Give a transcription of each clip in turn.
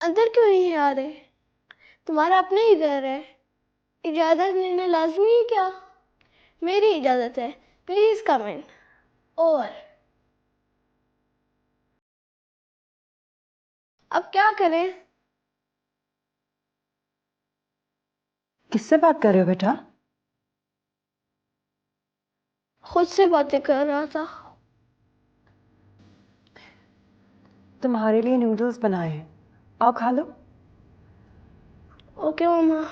अंदर क्यों नहीं आ रहे? तुम्हारा अपना ही घर है, इजाजत लेना लाजमी है क्या? मेरी इजाजत है, प्लीज कम इन। ओवर। अब क्या करें? किससे बात कर रहे हो बेटा? खुद से बातें कर रहा था। तुम्हारे लिए नूडल्स बनाए हैं, आओ खा लो। ओके मम्मा।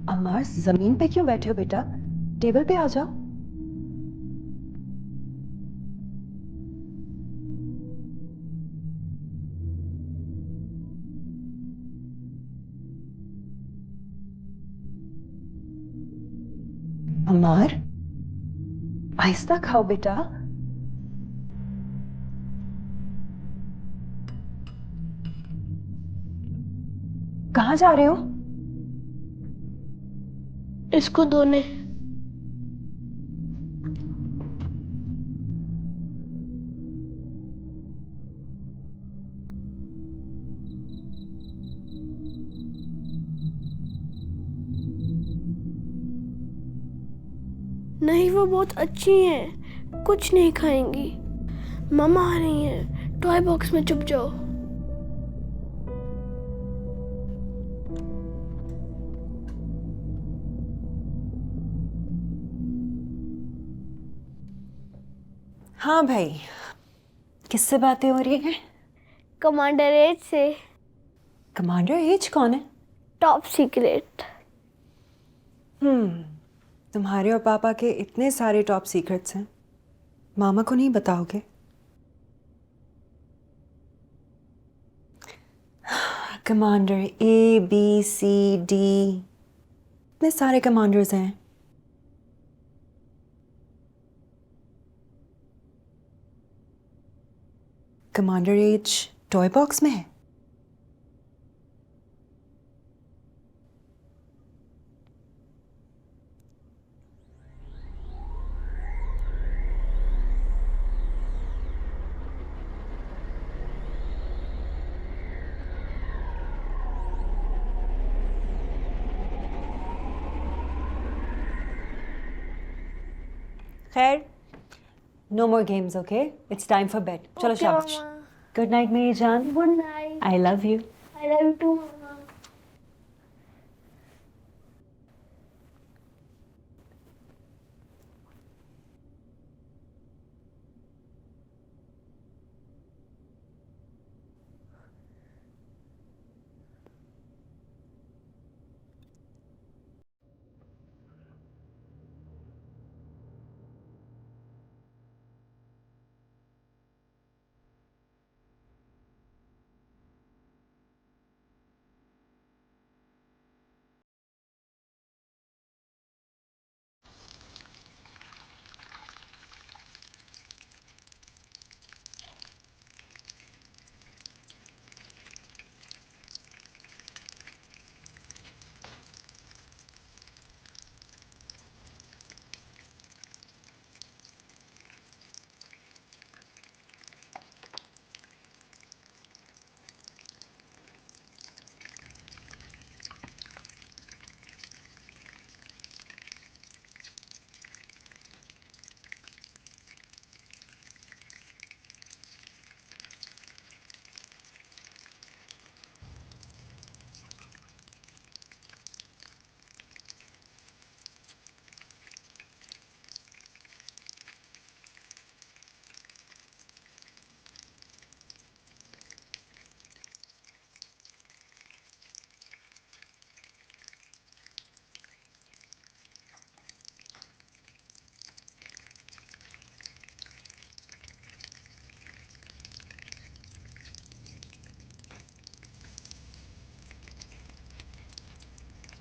अम्मा जमीन पे क्यों बैठे हो बेटा? टेबल पे आ जाओ। अमार, आहिस्ता खाओ बेटा। कहाँ जा रहे हो? इसको धोने। नहीं, वो बहुत अच्छी हैं, कुछ नहीं खाएंगी। मम्मा आ रही है, टॉय बॉक्स में छुप जाओ। हाँ भाई, किससे बातें हो रही हैं? कमांडर एज से। कमांडर एज कौन है? Top secret. तुम्हारे और पापा के इतने सारे टॉप सीक्रेट्स हैं, मामा को नहीं बताओगे? Commander A B C D, इतने सारे कमांडर्स हैं। कमांडर एज टॉय बॉक्स में है। खैर, no more games, okay? It's time for bed. चलो ओके शाबाश। मम्मा। गुड नाइट मेरी जान। Good night. I love you. I love you too mumma.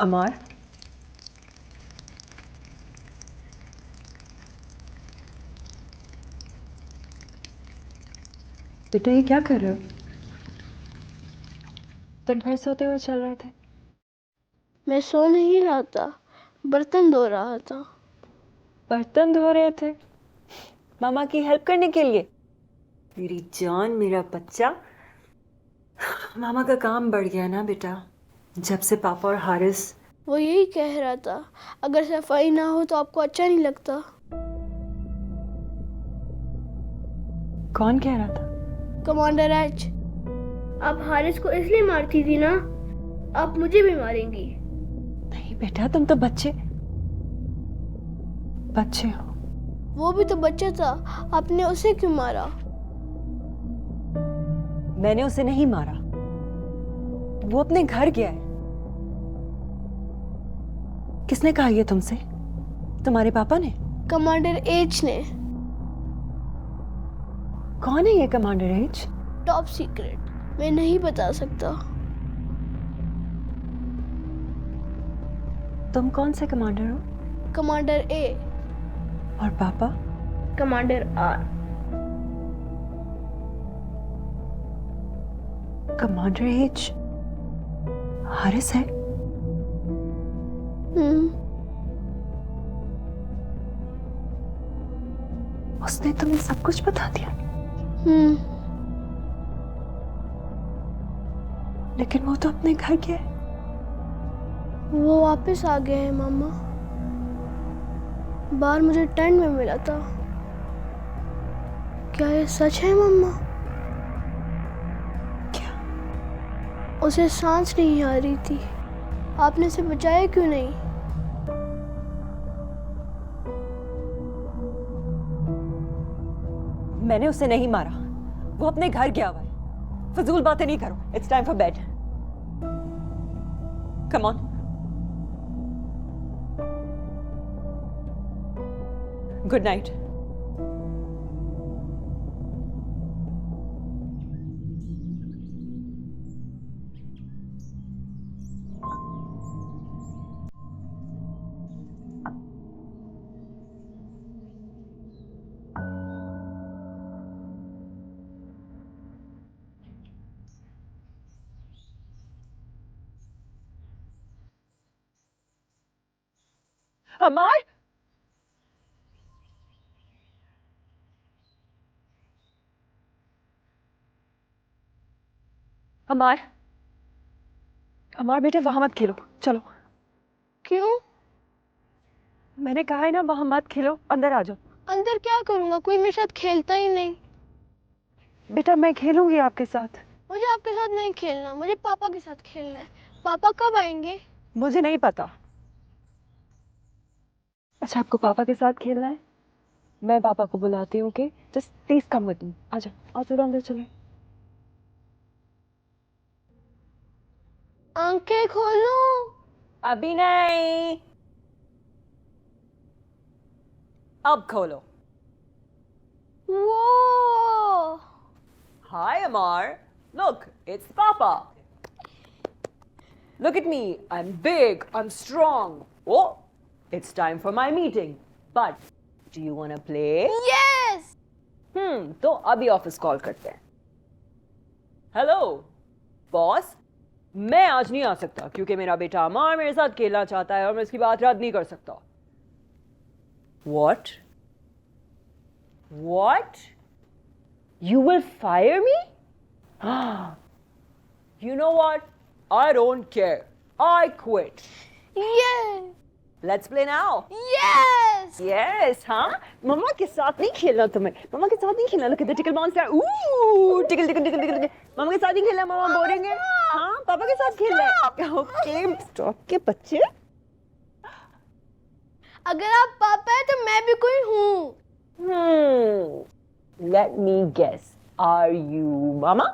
Amar, बेटा ये क्या कर रहे हो? दिन भर सोते हुए चल रहे थे। मैं सो नहीं रहा था, बर्तन धो रहा था। बर्तन धो रहे थे मामा की हेल्प करने के लिए? मेरी जान, मेरा बच्चा, मामा का काम बढ़ गया ना बेटा, जब से पापा और हारिस। वो यही कह रहा था, अगर सफाई ना हो तो आपको अच्छा नहीं लगता। कौन कह रहा था? कमांडर एच, आप हारिस को इसलिए मारती थी ना, आप मुझे भी मारेंगी। नहीं बेटा, तुम तो बच्चे बच्चे हो। वो भी तो बच्चा था, आपने उसे क्यों मारा? मैंने उसे नहीं मारा, वो अपने घर गया है। किसने कहा ये तुमसे? तुम्हारे पापा ने? कमांडर एच ने। कौन है ये कमांडर एच? टॉप सीक्रेट, मैं नहीं बता सकता। तुम कौन से कमांडर हो? कमांडर ए। और पापा? Commander are. Commander H Haris है? उसने तुम्हें सब कुछ बता दिया? लेकिन वो तो अपने घर गया है। वो वापस आ गए हैं मामा। बाहर मुझे टेंट में मिला था। क्या ये सच है मम्मा? क्या? उसे सांस नहीं आ रही थी, आपने उसे बचाया क्यों नहीं? मैंने उसे नहीं मारा, वो अपने घर गया हुआ है। फजूल बातें नहीं करो। It's time for bed. Come on. Good night. Amar, Amar, Amar बेटे वहां मत खेलो, चलो। क्यों? मैंने कहा है ना, वहां मत खेलो, अंदर आ जाओ। अंदर क्या करूंगा? कोई मेरे साथ खेलता ही नहीं। बेटा मैं खेलूंगी आपके साथ। मुझे आपके साथ नहीं खेलना, मुझे पापा के साथ खेलना है। पापा कब आएंगे? मुझे नहीं पता। अच्छा, आपको पापा के साथ खेलना है? मैं पापा को बुलाती हूँ। Okay, just please come with me. आ जाओ, आ जाओ, अंदर चलो। आंखें खोलो। अभी नहीं, अब खोलो। वो Hi, Amar. Look, it's Papa. Look at me. I'm big. I'm strong. Oh, it's time for my meeting. But do you want to play? Yes. तो अभी ऑफिस कॉल करते हैं। हेलो बॉस, मैं आज नहीं आ सकता क्योंकि मेरा बेटा अमार मेरे साथ खेलना चाहता है और मैं इसकी बात रद्द नहीं कर सकता। What? What? You will fire me? You know what? I don't care. I quit. Yes. Let's play now. Yes. Yes, हाँ? मम्मा के साथ नहीं खेलना तुम्हें। मम्मा के साथ नहीं खेलना। Look at the tickle monster. Ooh, tickle, tickle, tickle, tickle, tickle. मम्मा के साथ नहीं खेलना, मम्मा बोरिंग है। हाँ, पापा के साथ खेलना है। Okay, stop के बच्चे। अगर आप पापा है तो मैं भी कोई हूँ। Let me guess. Are you mama?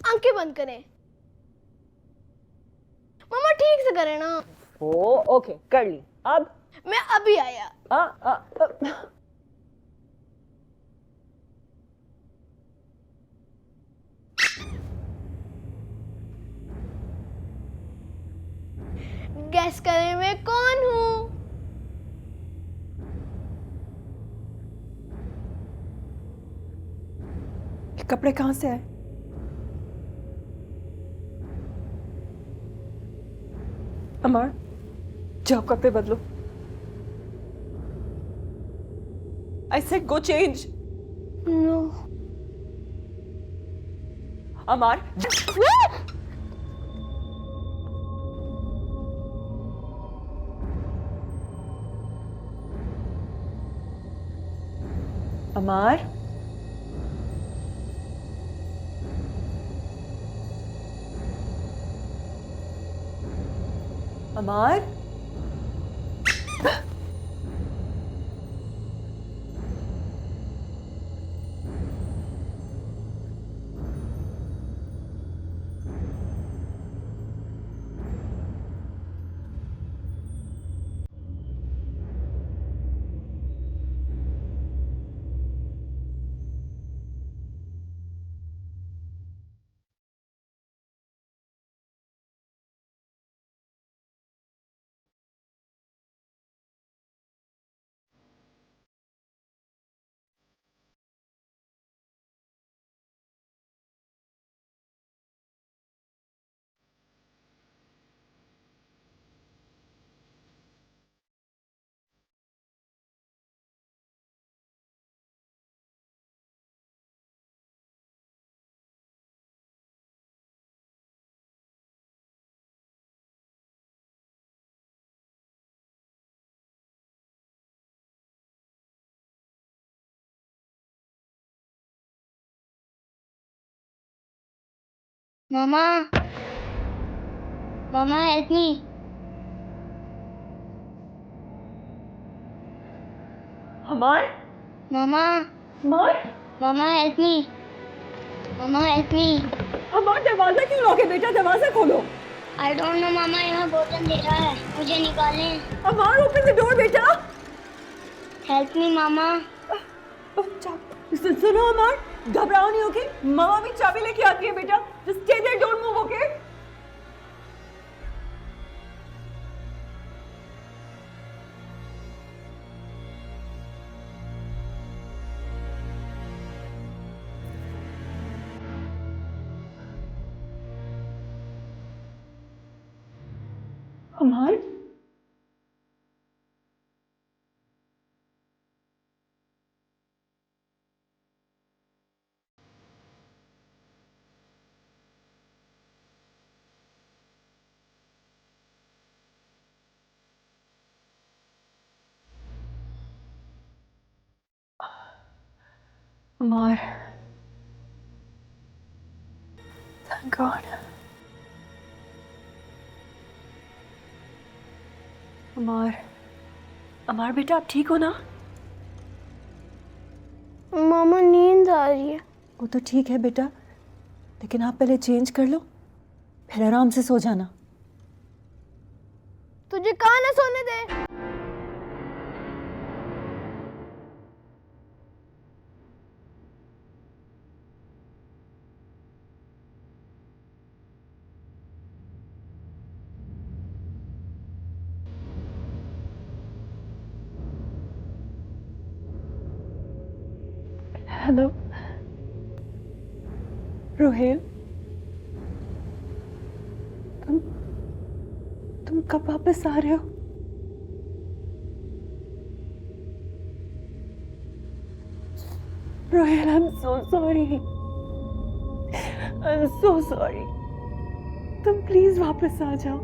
आंखें बंद करें। मामा ठीक से करें ना। Oh, okay, कर ली। अब? मैं अभी आया। गैस करें मैं कौन हूँ? ये कपड़े कहाँ से आए? अमर, जाओ कपड़े बदलो। I said go change. No. Amar, Amar, Amar, mama, mama help me. Amar, mama, Amar, mama help me. Mama help me. Amar, दरवाजा क्यों लॉक है बेटा? दरवाजा खोलो। आई डोंट नो मामा, यहाँ बोतल दे रहा है, मुझे निकालें। अमर, ओपन द डोर बेटा। हेल्प मी मामा। सुनो अमर, घबराओ नहीं, ओके? मामा भी चाबी लेके आती है बेटा। Just stay there, don't move, okay? Amar, Amar, thank God. Amar, Amar बेटा, आप ठीक हो ना? मामा नींद आ रही है। वो तो ठीक है बेटा, लेकिन आप पहले चेंज कर लो, फिर आराम से सो जाना। तुझे कहाँ ना सोने दे। हेलो रोहेल, तुम कब वापस आ रहे हो? Rohel, I am so sorry, I am so sorry. तुम प्लीज वापस आ जाओ।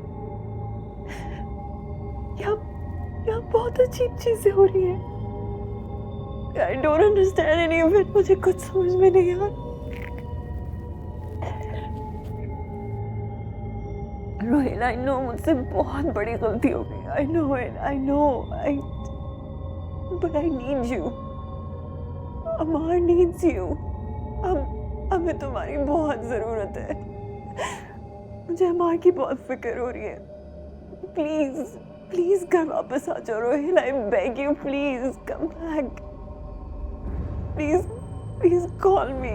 यहाँ बहुत अजीब चीजें हो रही है। I don't understand any of it, मुझे कुछ समझ में नहीं आ रहा। रोहिल, आई नो मुझसे बहुत बड़ी गलती हो गई। I know it, I know, but I need you. Amar needs you. हमें तुम्हारी बहुत जरूरत है। मुझे अमर की बहुत फिक्र हो रही है। प्लीज प्लीज घर वापस आ जाओ Rohail, I beg you, please come back. Please please call मी।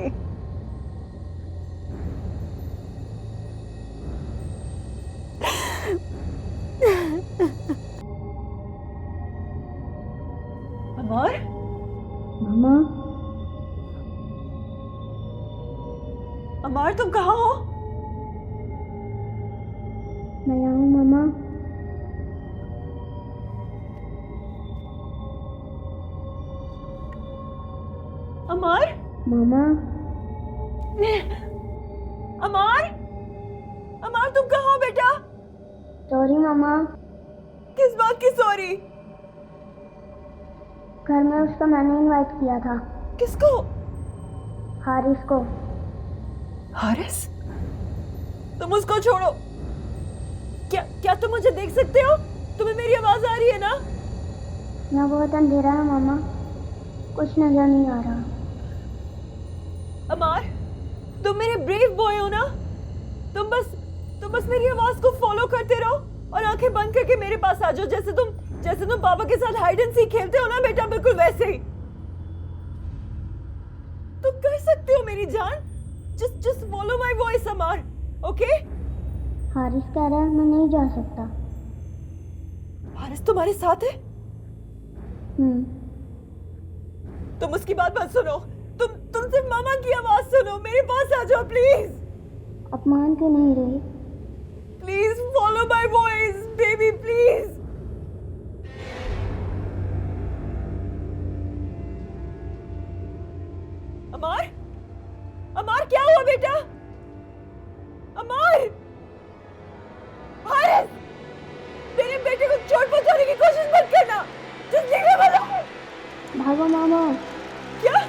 तुम कहाँ हो? मैं यहाँ हूँ मामा। अमर, मामा। अमर, अमर तुम कहाँ हो बेटा? सॉरी मामा। किस बात की सॉरी? घर में उसको मैंने इनवाइट किया था। किसको? हारिस को। हारिस? तुम उसको छोड़ो। क्या क्या तुम मुझे देख सकते हो? तुम्हें मेरी आवाज आ रही है ना? यहाँ बहुत अंधेरा है मामा, कुछ नजर नहीं आ रहा। अमर, तुम मेरे ब्रेव बॉय हो ना? तुम बस मेरी आवाज को फॉलो करते रहो और आंखें बंद करके मेरे पास आ जाओ, जैसे तुम पापा के साथ हाइड एंड सीक खेलते हो ना बेटा, बिल्कुल वैसे ही। तुम कर सकते हो मेरी जान। Just follow my voice Amar, okay? Haris कह रहा है मैं नहीं जा सकता। हारिस तुम्हारे साथ है? तुम उसकी बात मत सुनो। तुम सिर्फ मामा की आवाज सुनो। मेरे पास आ जाओ प्लीज। अपमान क्यों नहीं रही? Please follow my voice baby, please. Amar, Amar क्या हुआ बेटा? अमर, हारिस, मेरे बेटे को चोट पहुंचाने की कोशिश मत करना। Just leave him alone. भागो मामा। क्या?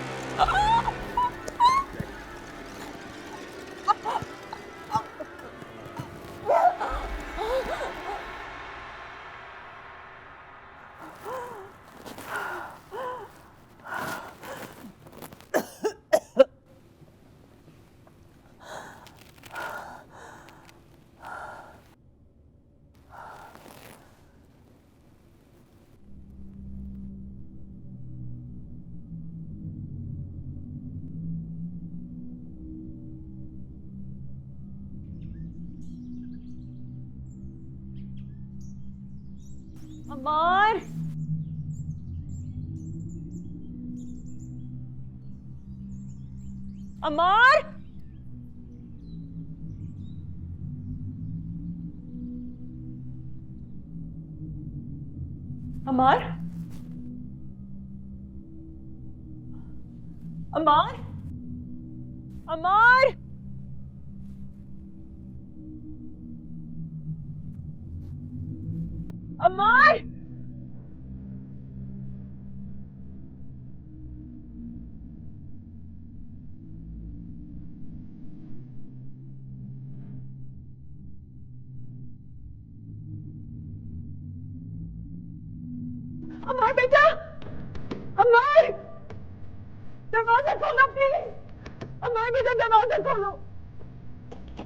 अमर, अमर, अमर, अमर, अमर, अमर, अमर बेटा, अमर, दरवाजा खोलो प्लीज। अमर बेटा दरवाजा खोलो।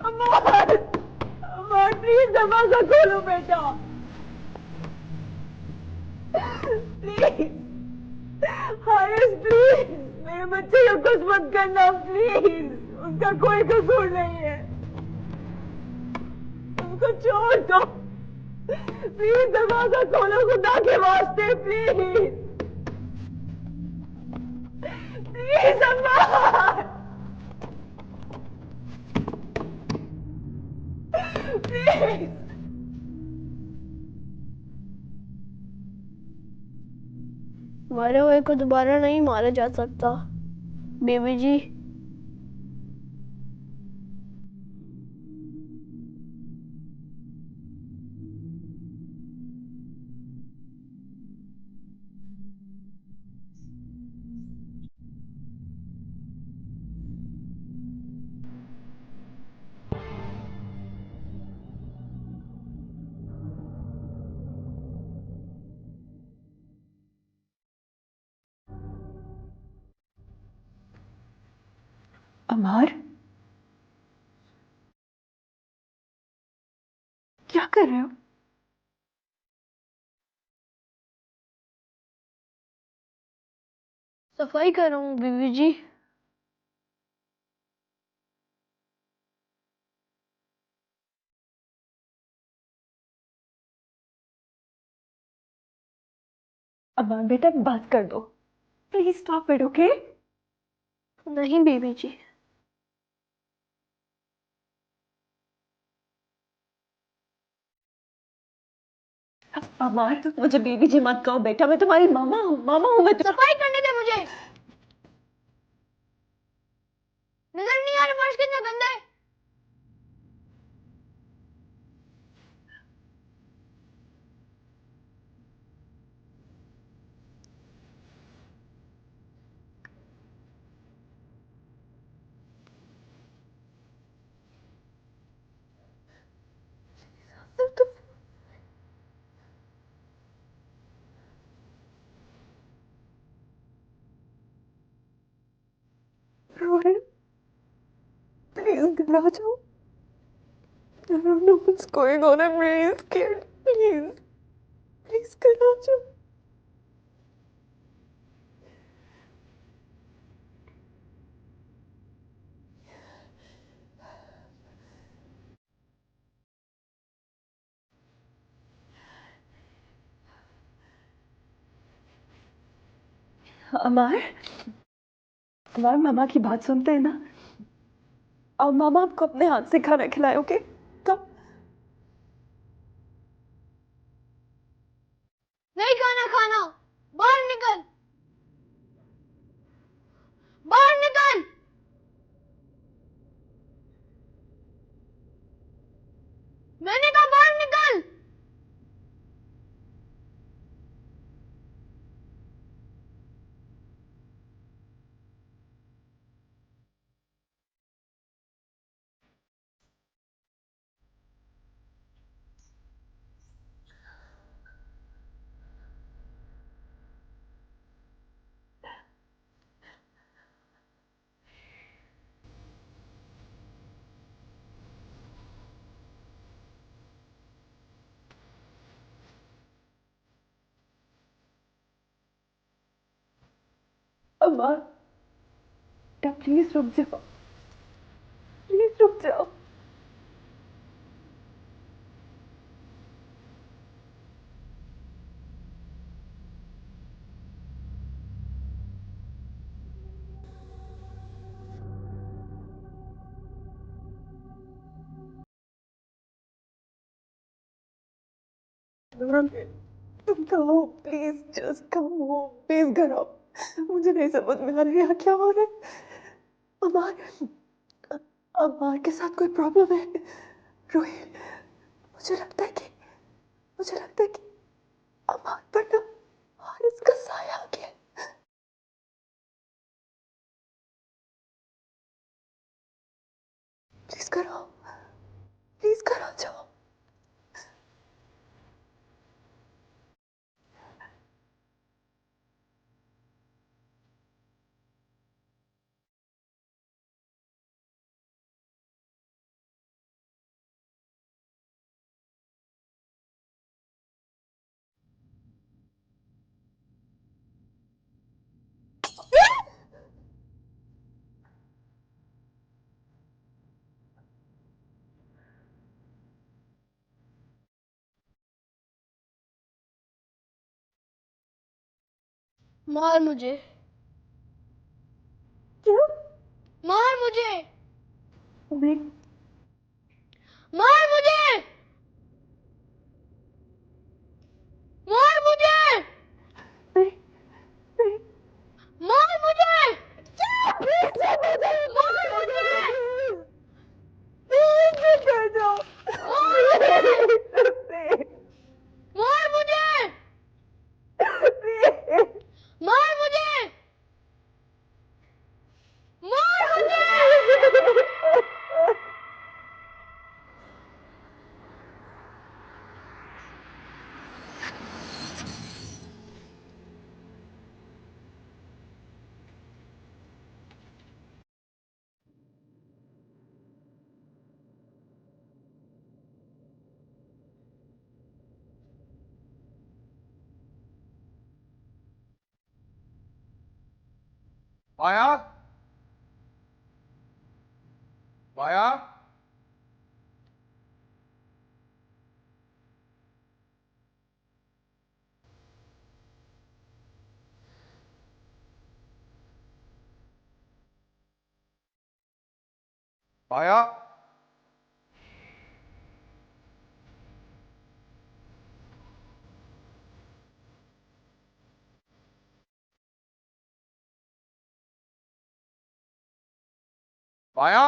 अमर, अमर प्लीज दरवाजा खोलो बेटा, प्लीज। हारिस प्लीज, मेरे बच्चे को कुछ मत करना प्लीज, उसका कोई कसूर नहीं है। उनको छोड़ दो प्लीज, दरवाजा खोलो खुदा के वास्ते प्लीज, प्लीज अम्मा, प्लीज। मरे हुए को दोबारा नहीं मारा जा सकता बेबी जी। अमर, क्या कर रहे हो? सफाई कर रहा हूँ बेबी जी। अमर बेटा बात कर दो, प्लीज स्टॉप इट, ओके? नहीं बेबी जी, अमार, तुम मुझे बीबी जी मत कहो बेटा, मैं तुम्हारी मामा हूँ मैं। सफाई करने दे मुझे। नजर नहीं आ रहा फर्श कितना गंदा है। रोहन, प्लीज घर आ जाओ। I don't know what's going on. I'm really scared. Please घर आ जाओ। अमार, अमार मामा की बात सुनते हैं ना? और मामा आपको अपने हाथ से खाना खिलाओगे कब? नहीं खाना खाना। बाहर निकल। बाहर निकल। मैंने कहा बाहर निकल। अमार बेटा, प्लीज रुक जाओ, प्लीज रुक जाओ। तुम कहो, प्लीज जस्ट कम हो, प्लीज घर आओ। मुझे नहीं समझ में आ रहा है यहाँ क्या हो रहा है। अमार, अमार के साथ कोई प्रॉब्लम है? रोहित, मुझे लगता है कि अमार पर ना हारिस का साया आ गया है। प्लीज घर आओ, प्लीज घर आ जाओ। मार मुझे। क्या? मार मुझे। नहीं, मार मुझे। मार मुझे। नहीं, नहीं। मार मुझे। मार मुझे। मार मुझे। मार मुझे। मार मुझे। मार मुझे। माया, माया, माया। माया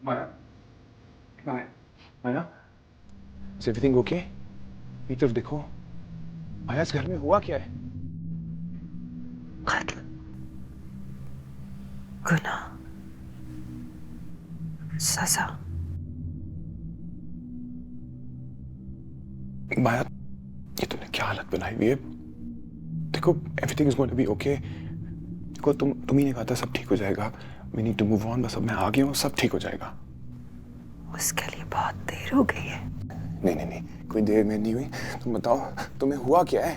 माया माया माया इज एवरीथिंग ओके? ये तरफ देखो माया, इस घर में हुआ क्या है? कत्ल, गुनाह, सजा। माया ये तुमने क्या हालत बनाई हुई है? देखो everything is going to be okay. देखो तुम ही ने कहा था सब ठीक हो जाएगा। We need to move on. बस अब मैं आ गया हूँ, सब ठीक हो जाएगा। उसके लिए बहुत देर हो गई है। नहीं नहीं नहीं, कोई देर में नहीं हुई। तुम बताओ तुम्हें हुआ क्या है?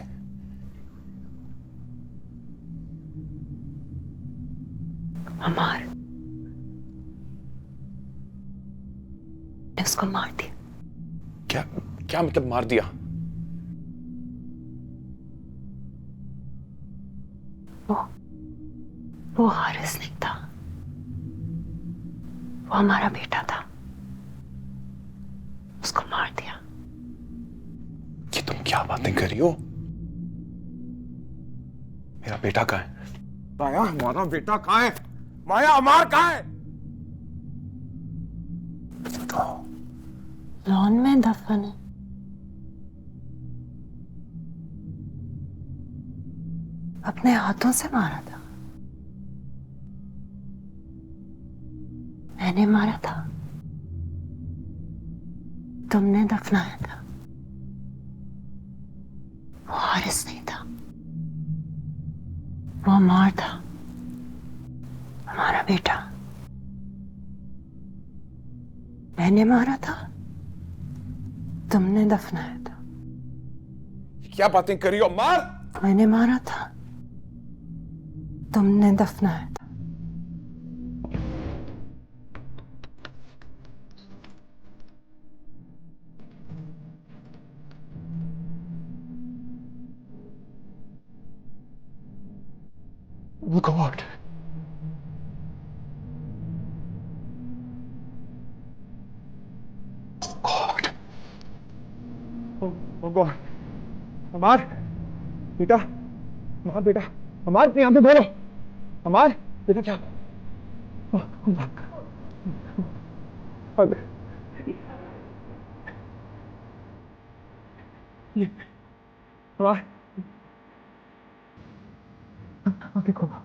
अमार ने उसको मार दिया। क्या क्या मतलब मार दिया? वो हारिस नहीं था, वो हमारा बेटा था। उसको मार दिया। ये तुम क्या बातें कर रही हो? मेरा बेटा कहाँ है? माया हमारा बेटा कहाँ है? माया अमार कहाँ है? बताओ। लॉन में दफन है। अपने हाथों से मारा था। मैंने मारा था, तुमने दफनाया था। वो हारिस नहीं था, वो अमार था, हमारा बेटा। मैंने मारा था, तुमने दफनाया था। क्या बातें कर रही हो अमार? मैंने मारा था, तुमने दफनाया था। Oh God. God. Oh God. अमार बेटा, अमार बेटा, अमार यहाँ पे बोलो। अमार बेटा क्या? अमार आंखें खोलो।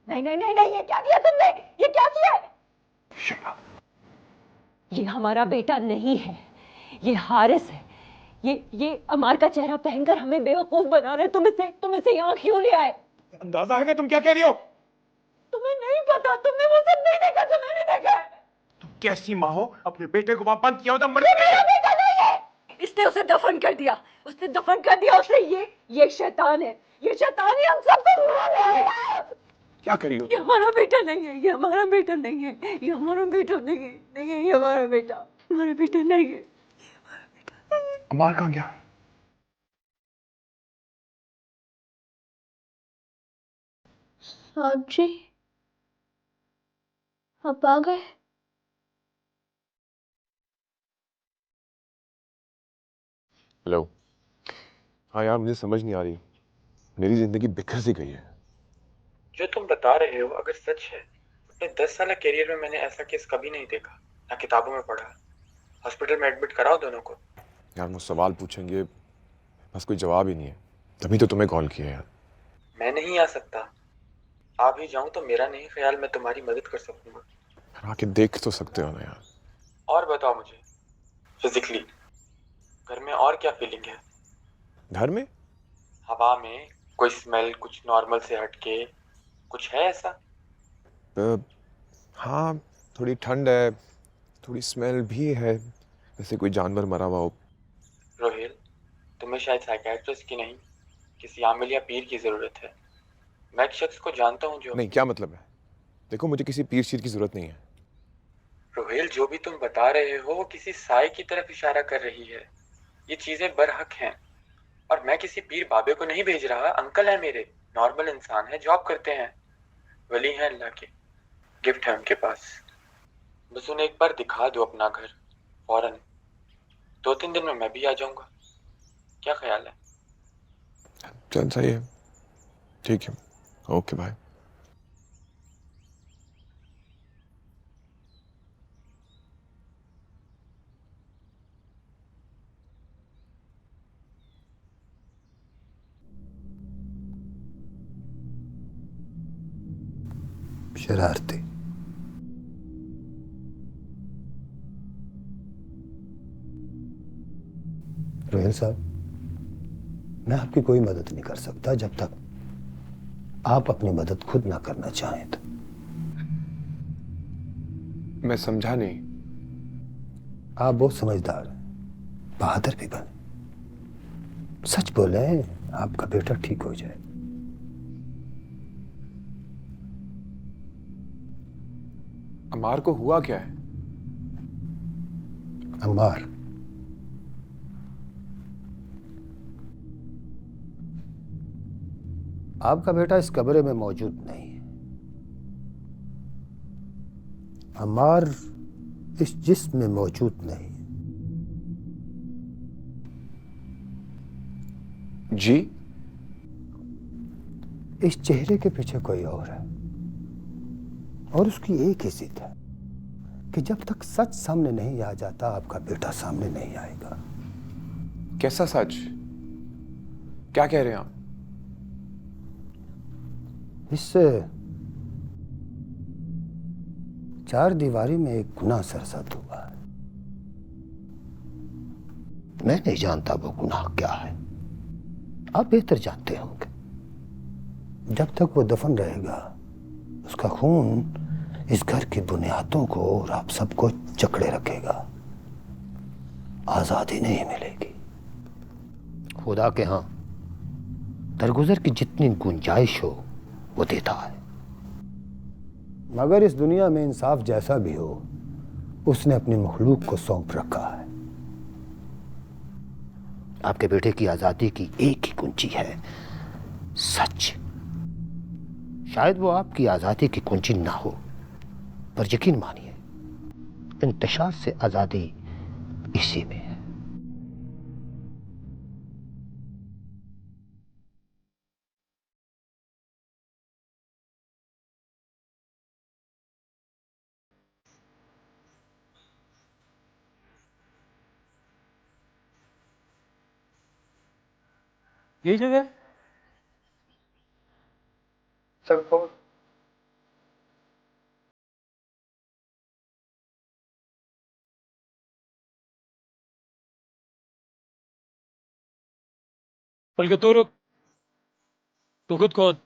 नहीं नहीं नहीं नहीं, ये क्या किया तुमने? ये क्या किया है? शैला, ये हमारा बेटा नहीं है, ये हारिस है। ये अमार का चेहरा पहनकर हमें बेवकूफ बना रहे। तुम इसे यहाँ क्यों ले आए? अंदाजा है तुम क्या कह रही हो? तुम्हें नहीं पता, तुमने वो सब नहीं देखा जो मैंने देखा है। तुम कैसी माँ हो? अपने बेटे को वहां बंद किया होता मर ये मेरा बेटा नहीं है। इसने उसे दफन कर दिया, उसने दफन कर दिया उसे। ये शैतान है, ये शैतान है। हम सबको मारेगा। क्या कर रही हो? ये हमारा बेटा नहीं है, ये हमारा बेटा नहीं है, ये हमारा बेटा नहीं है, नहीं है ये हमारा बेटा, हमारा बेटा नहीं है। अमार कहाँ गया? साहब जी, आप आ गए? हेलो। हाँ यार, मुझे समझ नहीं आ रही। मेरी जिंदगी बिखर सी गई है। जो तुम बता रहे हो अगर सच है, अपने 10 साल कैरियर में मैंने ऐसा केस कभी नहीं देखा, ना किताबों में पढ़ा। हॉस्पिटल में एडमिट कराओ दोनों को। यार मुझसे सवाल पूछेंगे, बस कोई जवाब ही नहीं है। तभी तो तुम्हें कॉल किया यार। मैं नहीं आ सकता। आ भी जाऊं तो मेरा नहीं ख्याल मैं तुम्हारी मदद कर सकूंगा। यार आके देख तो सकते हो ना यार। और बताओ मुझे, फिजिकली घर में और क्या फीलिंग है? घर में? हवा में कोई स्मेल, कुछ नॉर्मल से हटके कुछ है ऐसा? हाँ, थोड़ी ठंड है, थोड़ी स्मेल भी है, जैसे कोई जानवर मरा हुआ हो। रोहिल, तुम्हें शायद साइकियाट्रिस्ट की नहीं, किसी आमिल या पीर की जरूरत है। मैं एक शख्स को जानता हूँ जो... नहीं, क्या मतलब है? देखो मुझे किसी पीर शीर की जरूरत नहीं है। रोहेल, जो भी तुम बता रहे हो वो किसी साय की तरफ इशारा कर रही है। ये चीजें बरहक हैं। और मैं किसी पीर बाबे को नहीं भेज रहा, अंकल है मेरे, नॉर्मल इंसान है, जॉब करते हैं, वली हैं अल्लाह के, गिफ्ट है उनके पास। बस उन्हें एक बार दिखा दो अपना घर फौरन, 2-3 दिन में मैं भी आ जाऊंगा। क्या ख्याल है? चल सही है, ठीक है, ओके बाय। शरारती। रोहिल साहब, मैं आपकी कोई मदद नहीं कर सकता जब तक आप अपनी मदद खुद ना करना चाहें तो। मैं समझा नहीं। आप बहुत समझदार हैं, बहादुर भी बने। सच बोले, आपका बेटा ठीक हो जाए। अमार को हुआ क्या है? अम्मार, आपका बेटा इस कमरे में मौजूद नहीं है। अम्मार इस जिस्म में मौजूद नहीं है। जी? इस चेहरे के पीछे कोई और है, और उसकी एक ही जिद है कि जब तक सच सामने नहीं आ जाता, आपका बेटा सामने नहीं आएगा। कैसा सच? क्या कह रहे हैं आप? इससे चार दीवारी में एक गुनाह सरजद हुआ है। मैं नहीं जानता वो गुनाह क्या है, आप बेहतर जानते होंगे। जब तक वो दफन रहेगा, उसका खून इस घर की बुनियादों को और आप सबको जकड़े रखेगा। आजादी नहीं मिलेगी। खुदा के हां दरगुजर की जितनी गुंजाइश हो वो देता है, मगर इस दुनिया में इंसाफ जैसा भी हो, उसने अपनी मखलूक को सौंप रखा है। आपके बेटे की आजादी की एक ही कुंजी है, सच। शायद वो आपकी आजादी की कुंजी ना हो, पर यकीन मानिए, इंतशार से आजादी इसी में है। यही जगह है? सर वो बल्कि तू रुक, तू खुद खोद।